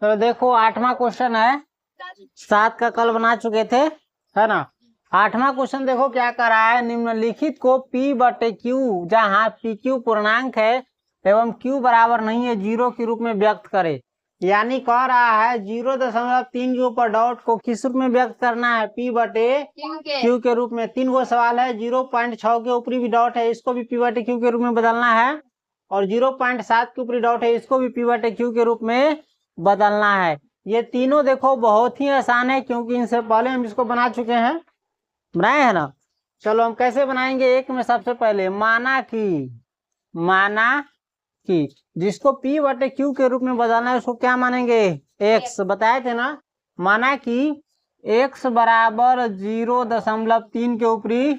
तो देखो 8वां क्वेश्चन है, 7 का कल बना चुके थे, है ना। 8वां क्वेश्चन देखो क्या कर रहा है, निम्नलिखित को P बटे Q, जहाँ PQ पूर्णांक है एवं Q बराबर नहीं है 0 के रूप में व्यक्त करे। यानी कह रहा है 0.3 के ऊपर डॉट को किस रूप में व्यक्त करना है, P बटे Q के रूप में। 3 गो सवाल है, 0.6 के ऊपरी भी डॉट है, इसको भी P बटे Q के रूप में बदलना है, और 0.7 के ऊपरी डॉट है, इसको भी P बटे Q के रूप में बदलना है। ये तीनों देखो बहुत ही आसान है, क्योंकि इनसे पहले हम इसको बना चुके हैं, बनाए है ना। चलो हम कैसे बनाएंगे, एक में सबसे पहले माना कि जिसको P बटे Q के रूप में बदलना है उसको क्या मानेंगे, x बताए थे ना। माना कि x बराबर 0.3 के ऊपरी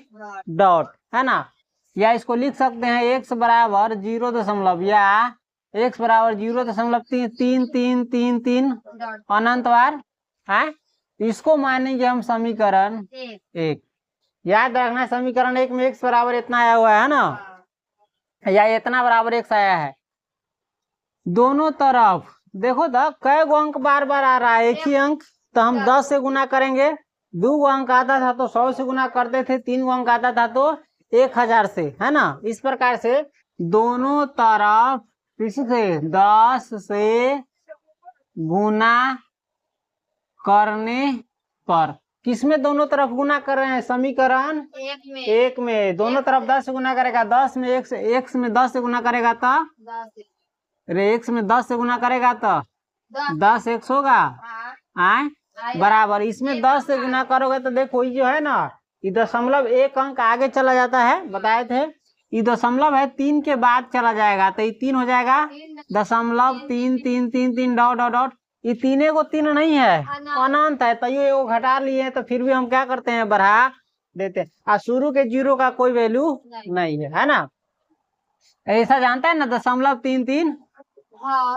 डॉट, है ना, या इसको लिख सकते हैं x बराबर 0.3 अनंत बार है। इसको मानेंगे हम समीकरण 1। याद रखना समीकरण 1 में x बराबर इतना आया हुआ है ना, या इतना बराबर x आया है। दोनों तरफ देखो तो कै गो अंक बार बार आ रहा है, एक ही अंक, तो हम 10 से गुना करेंगे। 2 गो अंक आता था तो 100 से गुना करते थे, 3 गो अंक आता था तो 1000 से, है ना। इस प्रकार से दोनों तरफ किससे 10 से गुना करने पर, किसमें दोनों तरफ गुना कर रहे हैं, समीकरण 1 में दोनों तरफ 10 से गुना करेगा, 10 में x में 10 से गुना करेगा तो x में 10 से गुना करेगा तो 10 x होगा, बराबर इसमें 10 से गुना करोगे तो देखो ये जो है ना, ये दशमलव 1 अंक आगे चला जाता है, बताए थे। ये दशमलव है 3 के बाद चला जाएगा तो ये 3 हो जाएगा, 0.333 डॉट डॉट डॉट। ये 3 को 3 नहीं है, अनंत है, तो ये वो घटा लिए, तो फिर भी हम क्या करते हैं, बढ़ा देते हैं। और शुरू के 0 का कोई वैल्यू नहीं है ना। ऐसा जानता है ना 0.33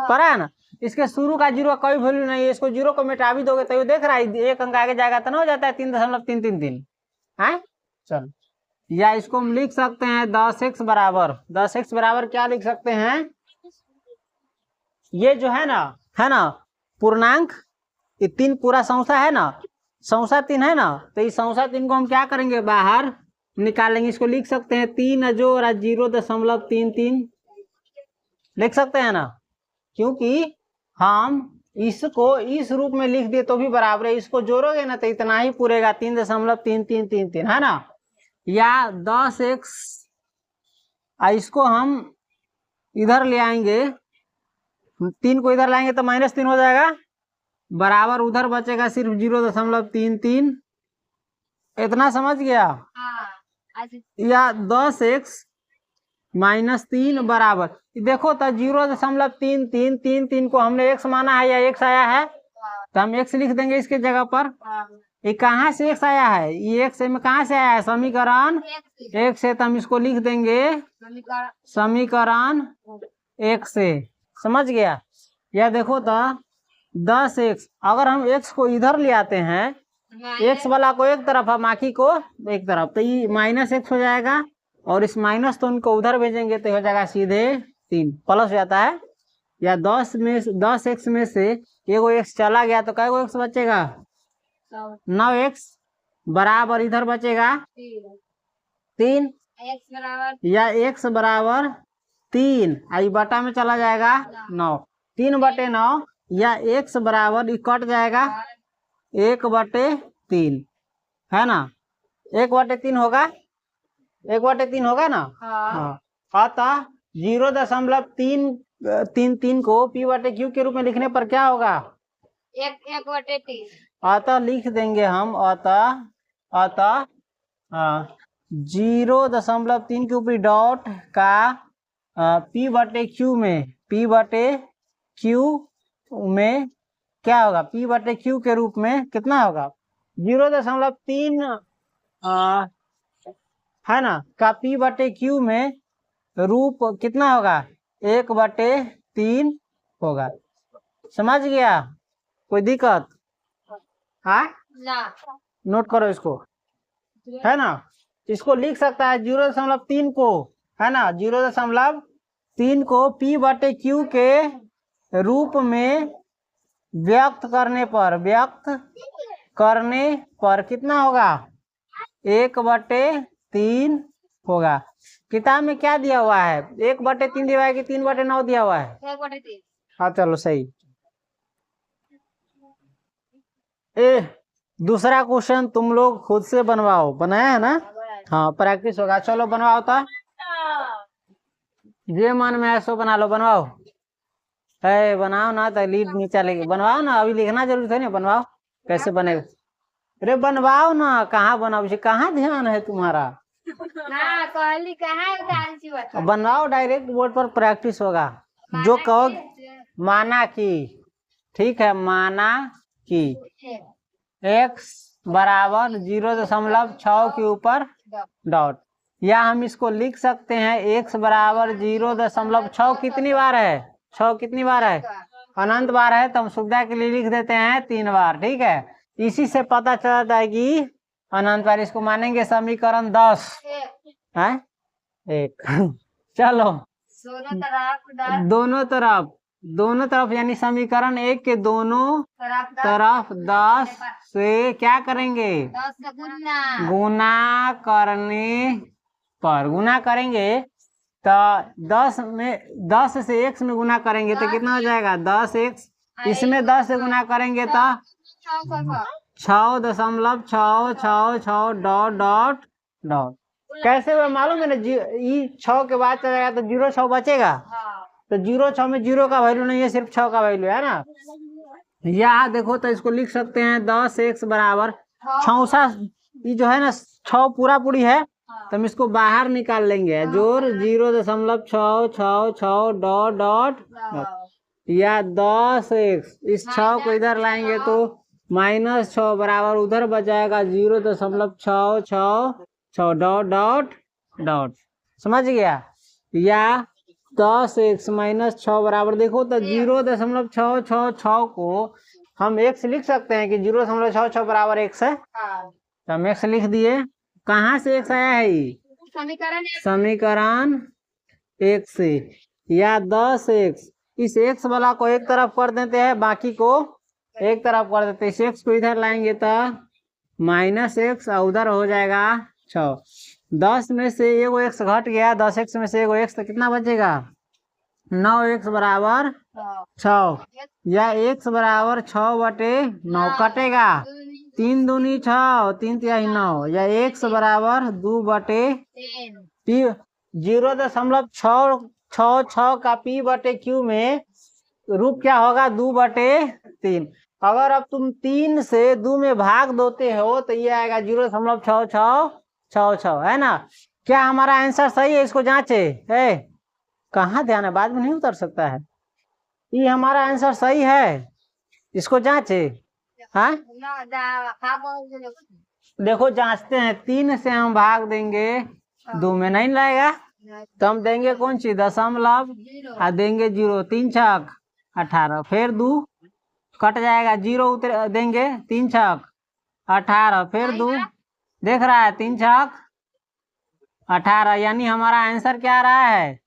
पढ़ा है ना, इसके शुरू का 0 का कोई वैल्यू नहीं है, इसको 0 को मिटा भी दोगे तो ये देख रहा है 1 अंक आगे जाएगा तो ना हो जाता है 3.333 है। चलो, या इसको हम लिख सकते हैं 10x बराबर क्या लिख सकते हैं, ये जो है ना पूर्णांक, ये 3 पूरा संख्या है ना, संख्या 3 है ना, तो इस संख्या 3 को हम क्या करेंगे, बाहर निकालेंगे। इसको लिख सकते हैं 3 जोड़ 0.33 लिख सकते हैं ना, क्योंकि हम इसको इस रूप में लिख दिए तो भी बराबर है, इसको जोड़ोगे ना तो इतना ही पूरेगा 3.3333, है ना। या 10x, इसको हम इधर ले आएंगे, 3 को इधर लाएंगे तो -3 हो जाएगा, बराबर उधर बचेगा सिर्फ 0.33, इतना समझ गया। या 10x -3 बराबर, देखो तो 0.33 को हमने x माना है या x आया है, तो हम x लिख देंगे इसके जगह पर। ये कहाँ से x आया है, ये x में कहाँ से आया है, समीकरण 1 से, तो हम इसको लिख देंगे समीकरण 1 से, समझ गया। या देखो तो 10x, अगर हम x को इधर ले आते हैं, x वाला को एक तरफ है, बाकी को एक तरफ, तो ये -x हो जाएगा, और इस माइनस तो उनको उधर भेजेंगे तो हो जाएगा सीधे 3 प्लस हो जाता है। या 10x में से एगो x चला गया तो कै गो x बचेगा, 9x बराबर इधर बचेगा 3, या x बराबर 3, आई बटा में चला जाएगा 9, 3/9, या x बराबर कट जाएगा 1/3, है ना, 1/3 होगा, 1/3 होगा ना। हाँ, अतः 0.333 को P बटे Q के रूप में लिखने पर क्या होगा, 1/3। अतः लिख देंगे हम, अतः 0.3 के ऊपरी डॉट का P बटे Q में क्या होगा, P बटे Q के रूप में कितना होगा, 0.3 है ना, का P बटे Q में रूप कितना होगा, 1/3 होगा। समझ गया, कोई दिक्कत है ना, नोट करो इसको, है ना। इसको लिख सकता है 0.3 को, है ना, 0.3 को P बटे Q के रूप में व्यक्त करने पर कितना होगा? 1/3 होगा। किताब में क्या दिया हुआ है? 1/3 दिया हुआ है कि 3/9 दिया हुआ है? 1/3। हाँ चलो सही। दूसरा क्वेश्चन तुम लोग खुद से बनवाओ, बनाया है ना? हाँ प्रैक्टिस होगा। चलो बनवाओ तो, ये मन में है सो बना लो, बनवाओ। है बनाओ ना तो लीड नहीं चलेगी। बनवाओ ना, अभी लिखना जरूरी है ना, बनवाओ। कैसे बनेगा? अरे बनवाओ ना, कहाँ बनाओ, कहाँ ध्यान है तुम्हारा? कहली कहाँ बनवाओ, डायरेक्ट बोर्ड पर प्रैक्टिस होगा। जो कहो माना कि, ठीक है, माना कि x बराबर 0.6 के ऊपर डॉट, या हम इसको लिख सकते हैं x बराबर 0.6 कितनी बार है? 6 कितनी बार है? अनंत बार है, तो हम सुविधा के लिए लिख देते हैं 3 बार। ठीक है, इसी से पता चलता है कि अनंत बार। इसको मानेंगे समीकरण 10 है 1। चलो दोनों तरफ यानी समीकरण 1 के दोनों तरफ 10 से क्या करेंगे? 10 से गुना करने पर, गुना करेंगे तो 10 से x में गुना करेंगे तो कितना हो जाएगा? 10x। इसमें 10 से गुना करेंगे तो 6.666 डॉट डॉट डॉट। कैसे हुआ मालूम है ना? 6 के बाद चलेगा तो 0.6 बचेगा, तो 0.6 में 0 का वैल्यू नहीं है, सिर्फ 6 का वैल्यू है ना। यहाँ देखो तो इसको लिख सकते हैं 10x बराबर 64, ये जो है ना 6 पूरा पूरी है, तो हम इसको बाहर निकाल लेंगे। जोर 0.666 डॉट डॉट, या 10x, इस 6 को इधर लाएंगे तो -6 बराबर उधर बचाएगा 0.666 डॉट डॉट डॉट। समझ गया? या 10x - 6 बराबर, देखो तो 0.666 को हम x लिख सकते हैं कि 0.66 बराबर x है, तो हम x लिख दिए। कहाँ से x आया है? ये समीकरण 1 से। या 10x, इस x वाला को एक तरफ कर देते हैं, बाकी को एक तरफ कर देते हैं। इस x को इधर लाएंगे तो -x, उधर हो जाएगा 6। 10 में से एगो x घट गया, 10x में से एगो x, तो कितना बचेगा? 9x बराबर 6, या x बराबर 6/9 कटेगा, 3 दूनी 6, 3 तिहाई 9, या x बराबर 2/3। 0.666 का p/q में रूप क्या होगा? 2/3। अगर अब तुम 3 से 2 में भाग देते हो तो ये आएगा 0.6666, है ना? क्या हमारा आंसर सही है? इसको जांचे। है कहाँ ध्यान है, बाद में नहीं उतर सकता है। ये हमारा आंसर सही है, इसको जांचे। हाँ देखो जांचते हैं। 3 से हम भाग देंगे, 2 में नहीं लाएगा, तो हम देंगे कौन सी? दशमलव, और देंगे 0। 3 छक 18, फिर 2 कट जाएगा, 0 उतर देंगे, 3 छक 18, फिर 2, देख रहा है 3 छक 18, यानी हमारा आंसर क्या आ रहा है?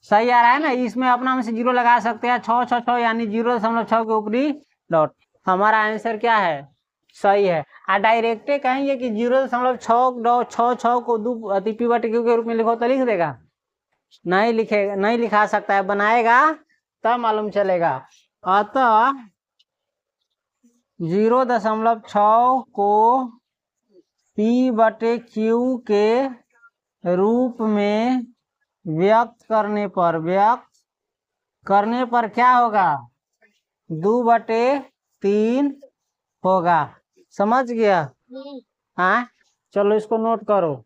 सही आ रहा है ना। इसमें अपना में से 0 लगा सकते हैं, 666 यानी 0.6 के ऊपरी डॉट। हमारा आंसर क्या है? सही है। और डायरेक्टे कहेंगे कि 0.6 को 2 p/q के रूप में लिखो तो लिख देगा? नहीं लिखेगा, नहीं लिखा सकता है, बनाएगा तब मालूम चलेगा। अतः 0.6 को p/q के रूप में व्यक्त करने पर क्या होगा? 2/3 होगा। समझ गया? हाँ चलो इसको नोट करो।